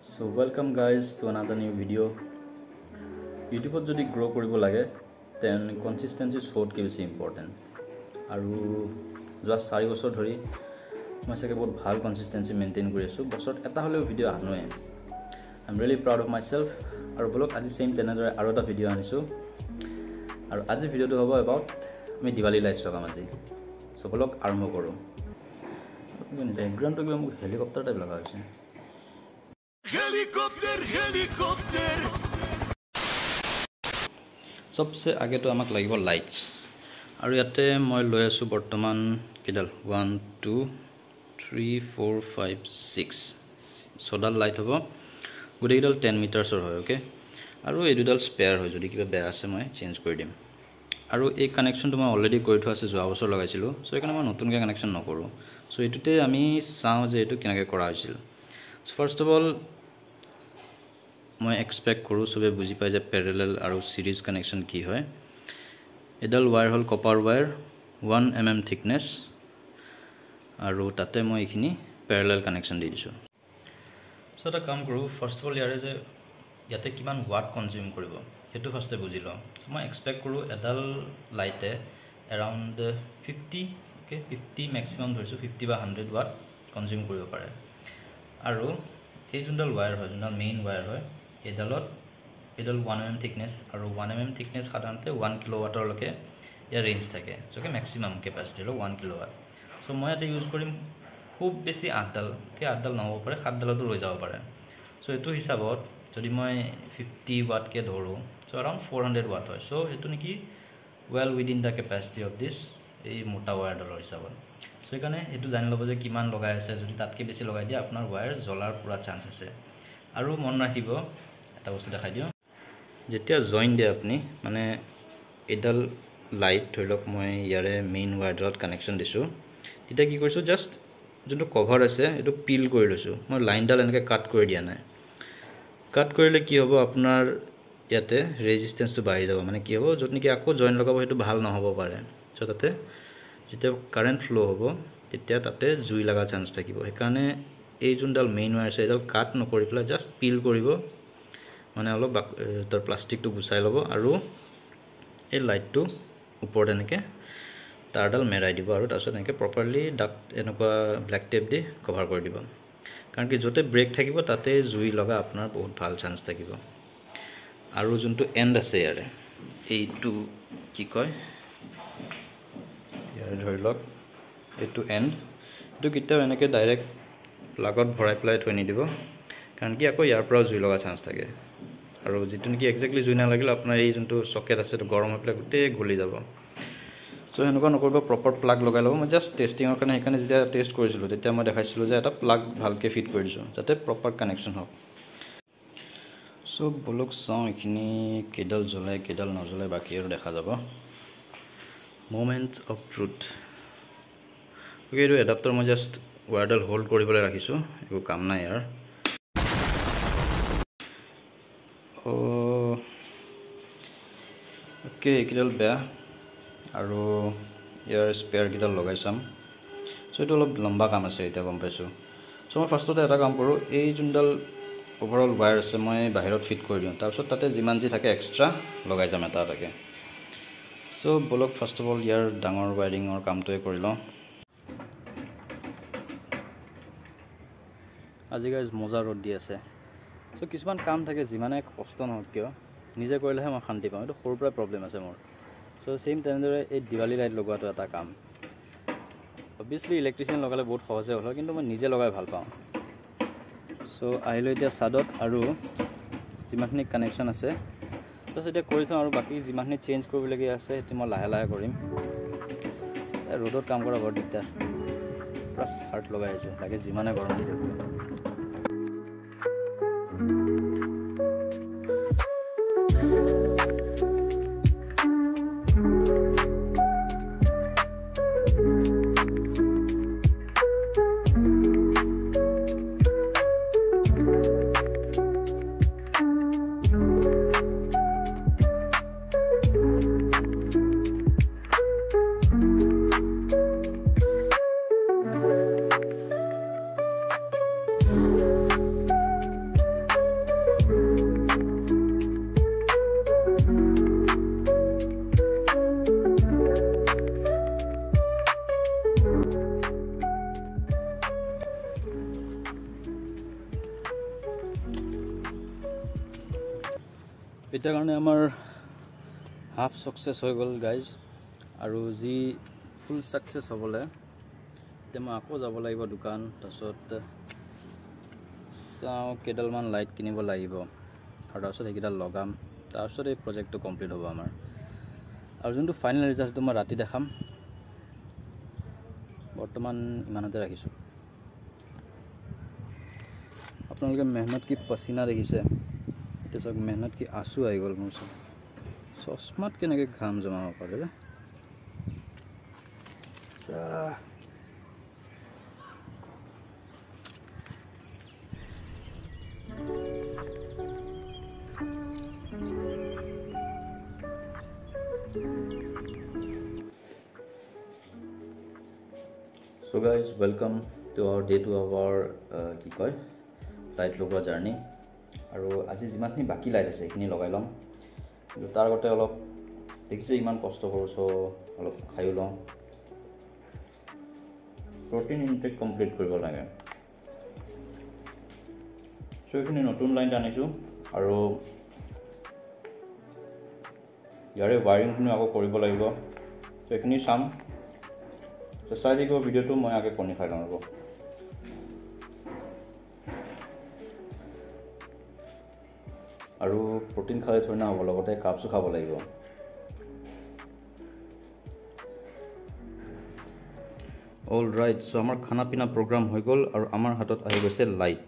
So welcome guys to another new video. YouTube jodi grow koribo lage then consistency short ke beshi important. Aru joa 4 বছৰ ধৰি মই সকে বহুত ভাল consistency maintain কৰি আছো বছৰত এটা হলেও ভিডিও আনোৱে I'm really proud of myself আৰু ব্লগ আজি সেম তেনেদৰে আৰু এটা ভিডিও আনিছো আৰু আজি ভিডিওটো হ'ব about আমি দিৱালী লাইভ চকাম আজি সো ব্লগ আৰম্ভ কৰো ব্যাকগ্ৰাউণ্ডটো কিবা মোক হেলিকপ্টাৰ টাইপ লগা হৈছে हेलीकॉप्टर सबसे आगे तो आमक লাগিব লাইটস আৰু ইয়াতে মই লৈ আছো বৰ্তমান কিডাল 1 2 3 4 5 6 সোডাল লাইট হ'ব গুটেইডাল 10 মিটাৰছৰ হয় ওকে আৰু এই দুডাল স্পেয়াৰ হয় যদি কিবা বেয়া আছে মই চেঞ্জ কৰি দিম আৰু এই কানেকচনটো মই অলৰেডি কৰি থোৱা আছে যোৱা বছৰ লগাইছিলো সো এখানে মই নতুনকৈ কানেকচন নকৰো সো এটোতে আমি চাও যে এটো কেনেকৈ কৰা হৈছিল সো ফাৰ্স্ট অফ অল মই এক্সপেক্ট কৰো সবে বুজি পায় যে প্যাৰালেল আৰু সিৰিজ কানেকচন কি হয় এডাল where hall copper where 1 mm thickness আৰু তাতে মই এখিনি প্যাৰালেল কানেকচন দি দিছো সো এটা কাম কৰো ফাৰ্স্ট অফ অল ইয়াৰে যে ইয়াতে কিমান ওয়াট কনজিউম কৰিব হেতু ফাৰ্স্টে বুজি লও সো মই এক্সপেক্ট কৰো এডাল লাইটে अराउंड 50 ওকে 50 ম্যাক্সিমাম ধৰিছো 50 বা 100 ওয়াট কনজিউম কৰিব পাৰে আৰু এই জুনডাল ওয়্যাৰ হয় জুনডাল মেইন ওয়্যাৰ হয় এডাল 1 mm থিকনেস আৰু 1 mm থিকনেস সাধাৰণতে 1 কিলোৱাটৰ লকে ইয়াৰ ৰেঞ্জ থাকে জকে ম্যাক্সিমাম কেপাসিটি হল 1 কিলোৱাট সো মই এটা ইউজ কৰিম খুব বেছি 8ডাল কে 8ডাল নহব পাৰে 7ডালতো ৰৈ যাব পাৰে সো এটো হিচাপত যদি মই 50 ওয়াট কে ধৰো সো अराउंड 400 ওয়াট হয় সো এটো নেকি well within the capacity of this এই মোটা ওয়্যাৰডালৰ হিচাপত সো এখানে এটো জানি লব যে কিমান লগাই আছে যদি তাতকে বেছি লগাই দিয়া আপোনাৰ ওয়্যাৰ জ্বলাৰ পুৰা চান্স আছে আৰু মন ৰাখিব এটা বস্তু দেখাই দিও যেতিয়া জয়েন দিয়ে আপনি মানে এডাল লাইট ধৰিলক মই ইয়াৰে মেইন ওয়্যাৰডালত কানেকচন দিছো তেতিয়া কি কৰিছো জাস্ট যোনটো কভাৰ আছে এটো পিল কৰি লৈছো মই লাইনডাল এনেকৈ কাট কৰি দিয়া নাই কাট কৰিলে কি হ'ব আপোনাৰ ইয়াতে ৰেজিস্ট্যান্সটো বাঢ়ি যাব মানে কি হ'ব যত নেকি আকৌ জয়েন লগাব হেতু ভাল নহব পাৰে সো তাতে যেতিয়া কাৰেন্ট ফ্লো হ'ব তেতিয়া তাতে জুই লাগা চান্স থাকিব সেইকাৰণে এই জুনডাল মেইন ওয়্যাৰ আছে এডাল কাট নকৰি পেলা জাস্ট পিল কৰিব মানে অলপ তাৰ প্লাষ্টিকটো গুছাই লব আৰু এই লাইটটো ওপৰত এনেকৈ তাৰডাল মেৰাই দিব আৰু তাৰছত এনেকৈ প্ৰপাৰলি ডাক্ট এনেকুৱা ব্ল্যাক টেপ দি কভাৰ কৰি দিব কাৰণ কি যতে ব্ৰেক থাকিব তাতে জুই লগা আপোনাৰ বহুত ভাল চান্স থাকিব আৰু যোনটো এন্ড আছে ইয়াৰে এইটো কি কয় ইয়াৰে ধৰিলক এইটো এন্ড এটো কিটাও এনেকৈ ডাইৰেক্ট লাগত ভৰাই প্লাই থৈ নি দিব কাৰণ কি আকৌ ইয়াৰ পৰা জুই লগা চান্স থাকে আৰু যেটো নেকি এক্স্যাক্টলি জুই না লাগিলে আপোনাৰ এই যোনটো সকেট আছে তো গৰম হৈ প্লাই গুটে গলি যাব সো হেনকা নকৰিব প্ৰপাৰ প্লাগ লগাই লব মই জাস্ট টেস্টিংৰ কাৰণে এখানে যেতিয়া টেস্ট কৰিছিলো তেতিয়া মই দেখাইছিলো যে এটা প্লাগ ভালকে ফিট কৰি দিছো যাতে প্ৰপাৰ কানেকচন হ'ব সো বলক চাও এখিনি কেডাল জ্বলাই কেডাল নজ্বলাই বাকি আৰু দেখা যাব মোমেন্ট অফ ট্ৰুথ ওকে এটো এডাপ্টাৰ মই জাস্ট ওয়্যাৰডাল হোল্ড কৰিবলৈ ৰাখিছো একো কাম নাই ইয়াৰ ওকে কিডাল বেয়া আৰু ইয়াৰ স্পেয়াৰ কিডাল লগাই চাম সো এটো অলপ লম্বা কাম আছে এটা গম পাইছো সো মই ফাৰ্স্টতে এটা কাম কৰো এই জুনডাল ওভাৰঅল ওয়্যাৰ আছে মই বাহিৰত ফিট কৰি দিও তাৰপিছত তাতে যিমান যি থাকে এক্সট্ৰা লগাই যাম এটা এটাকে সো বলক ফাৰ্স্ট অফ অল ইয়াৰ ডাঙৰ ওয়্যাৰিংৰ কামটোৱে কৰি লওঁ আজি গাইজ মজা ৰ'দ দি আছে সো কিছুমান কাম থাকে যিমানে কষ্ট নহওক কিয় নিজে কৰিলেহে মই শান্তি পাওঁ এটো সৰুৰ পৰা প্ৰবলেম আছে মোৰ সো সেম তেনেদৰে এই দিৱালী লাইট লগোৱাটো এটা কাম অবভিয়াসলি ইলেক্ট্ৰিচিয়ান লগালে বহুত সহজে হ'ল কিন্তু মই নিজে লগাই ভাল পাওঁ সো আহিলো এতিয়া সাদত আৰু যিমানখিনি কানেকচন আছে তো সেটা কৰি থওঁ আৰু বাকি যিমানখিনি চেঞ্জ কৰিবলগীয়া আছে সেইটো মই লাহে লাহে কৰিম ৰ'দত কাম কৰা বৰ দিগদাৰ পুৰা শাৰ্ট লগাই আছো লাগে যিমানে গৰম দি থাকক এটা কাৰণে আমাৰ হাফ সাকসেস হৈ গ'ল গাইজ আৰু যি ফুল সাকসেস হ'বলে তে মই আকৌ যাব লাগিব দোকান তাৰছত চাও কেডালমান লাইট কিনিব লাগিব আৰু তাৰছত এইকেইডাল লগাম তাৰছত এই প্ৰজেক্টটো কমপ্লিট হ'ব আমাৰ আৰু যোনটো ফাইনেল ৰিজাল্টটো মই ৰাতি দেখাম বৰ্তমান ইমানতে ৰাখিছো আপোনালোকে মেহনত কি পसीना দেখিছে এটা সব মেহনত কি आंसू আই গ'ল মোৰ চশমাত কেনেকৈ ঘাম জমাব পাৰে So guys, welcome to our day 2 of our কি কয় লাইট লগোৱা জাৰ্নি আৰু আজি যিমানখিনি বাকি লাইট আছে এইখিনি লগাই লম কিন্তু তাৰ আগতে অলপ দেখিছে ইমান কষ্ট কৰিছো অলপ খাই লওঁ প্ৰটিন ইনটেক কমপ্লিট কৰিব লাগে সো এইখিনি নতুন লাইন আনিছো আৰু ইয়াৰে ৱায়াৰিংখিনি আকৌ কৰিব লাগিব সো এইখিনি চাম তো চাই দেখো ভিডিওটো মই আগে কনি খাই লওঁ আৰু প্ৰটিন খালে থৈ না হ'ব লগতে কাপসু খাব লাগিব অল ৰাইট সো আমাৰ খানা পিনা প্ৰগ্ৰাম হৈ গ'ল আৰু আমাৰ হাতত আহি গৈছে লাইট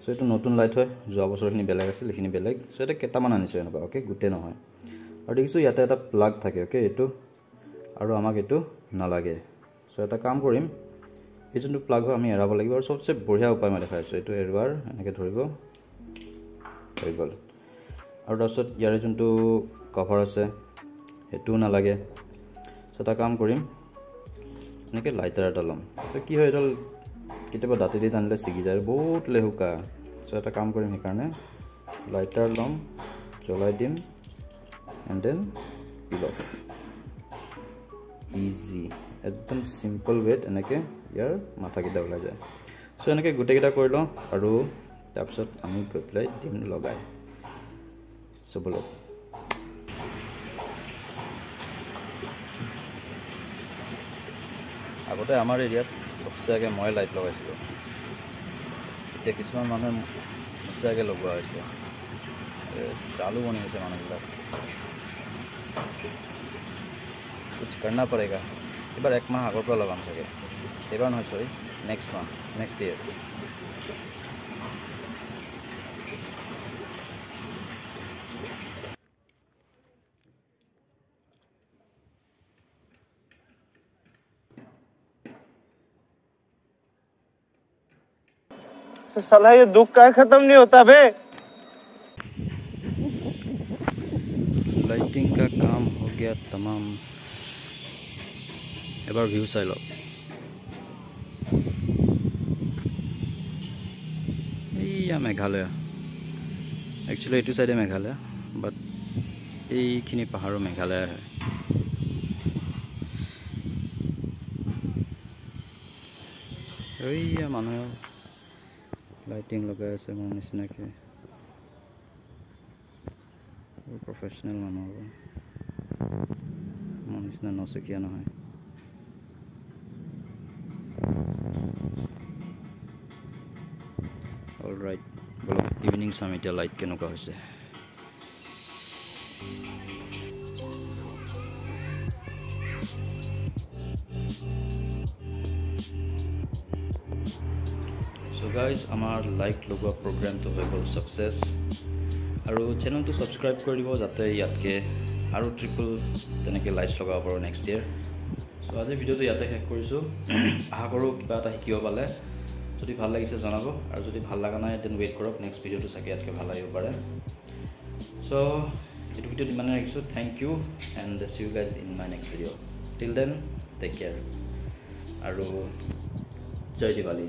সো এটো নতুন লাইট হয় যোৱা বছৰখিনি বেলেগ আছিল এখিনি বেলেগ সো এটা কেটামান আনিছো এনেকুৱা ওকে গুটে নহয় আৰু দেখিছো ইয়াতে এটা প্লাগ থাকে ওকে এটো আৰু আমাক এটো নালাগে সো এটা কাম কৰিম এই যোনটো প্লাগ হয় আমি এৰাব লাগিব আৰু সবচে বঢ়িয়া উপায় মই দেখাইছো এটো এৰবাৰ এনেকৈ ধৰিব হৈ গ'ল আৰু তাৰছত ইয়াৰে যোনটো কভাৰ আছে হেতু নালাগে সো এটা কাম কৰিম এনেকৈ লাইটাৰ এটা লম সো কি হয় এডাল কেতিয়াবা দাঁতি দি টানিলে ছিগি যায় বহুত লেহুকা সো এটা কাম কৰিম সেইকাৰণে লাইটাৰ লম জ্বলাই দিম and then peel off easy একদম সিম্পল ৱেত এনেকৈ ইয়াৰ মাথাকেইটা ওলাই যায় সো এনেকৈ গোটেইকেইটা কৰি লওঁ আৰু তাৰপিছত আমি গৈ পেলাই দিম লগাই সো বলক আগতে আমাৰ এৰিয়াত সবচে আগে মই লাইট লগাইছিলোঁ এতিয়া কিছুমান মানুহে সবচে আগে লগোৱা হৈছে চালু বনি গৈছে মানুহবিলাক कुछ करना पड़ेगा এবাৰ এক মাহ আগৰ পৰা লগাম চাগে এবাৰ নহয় সৰি নেক্সট মাহ নেক্সট ইয়াৰ साला ये दुख का खत्म नहीं होता बे लाइटिंग का काम हो गया तमाम এবাৰ ভিউ চাই লওক এইয়া মেঘালয় একচুৱেলি এইটো সাইডে মেঘালয় বাট এইখিনি পাহাৰৰ মেঘালয় হয় এইয়া মানুহে লাইটিং লগাই আছে মোৰ নিচিনাকৈ প্ৰফেশ্যনেল মানুহ মোৰ নিচিনা নচকীয়া নহয় অল ৰাইট বলক ইভিনিং চাম এতিয়া লাইট কেনেকুৱা হৈছে সো গাইজ আমাৰ লাইট লগোৱা প্ৰগ্ৰামটো হৈ গ'ল সাকসেস আৰু চেনেলটো সাবস্ক্ৰাইব কৰি দিব যাতে ইয়াতকে আৰু ট্ৰিপল তেনেকৈ লাইটছ লগাব পাৰোঁ নেক্সট ইয়াৰ সো আজি ভিডিওটো ইয়াতে শেষ কৰিছোঁ আশা কৰোঁ কিবা এটা শিকিব পালে যদি ভাল লাগিছে জনাব আৰু যদি ভাল লাগা নাই দেন ৱেইট কৰক নেক্সট ভিডিওটো চাগে ইয়াতকৈ ভাল আহিব পাৰে সো এইটো ভিডিওত ইমানে ৰাখিছোঁ thank you and see you guys in my next video' till then take care আৰু জয় দিৱালী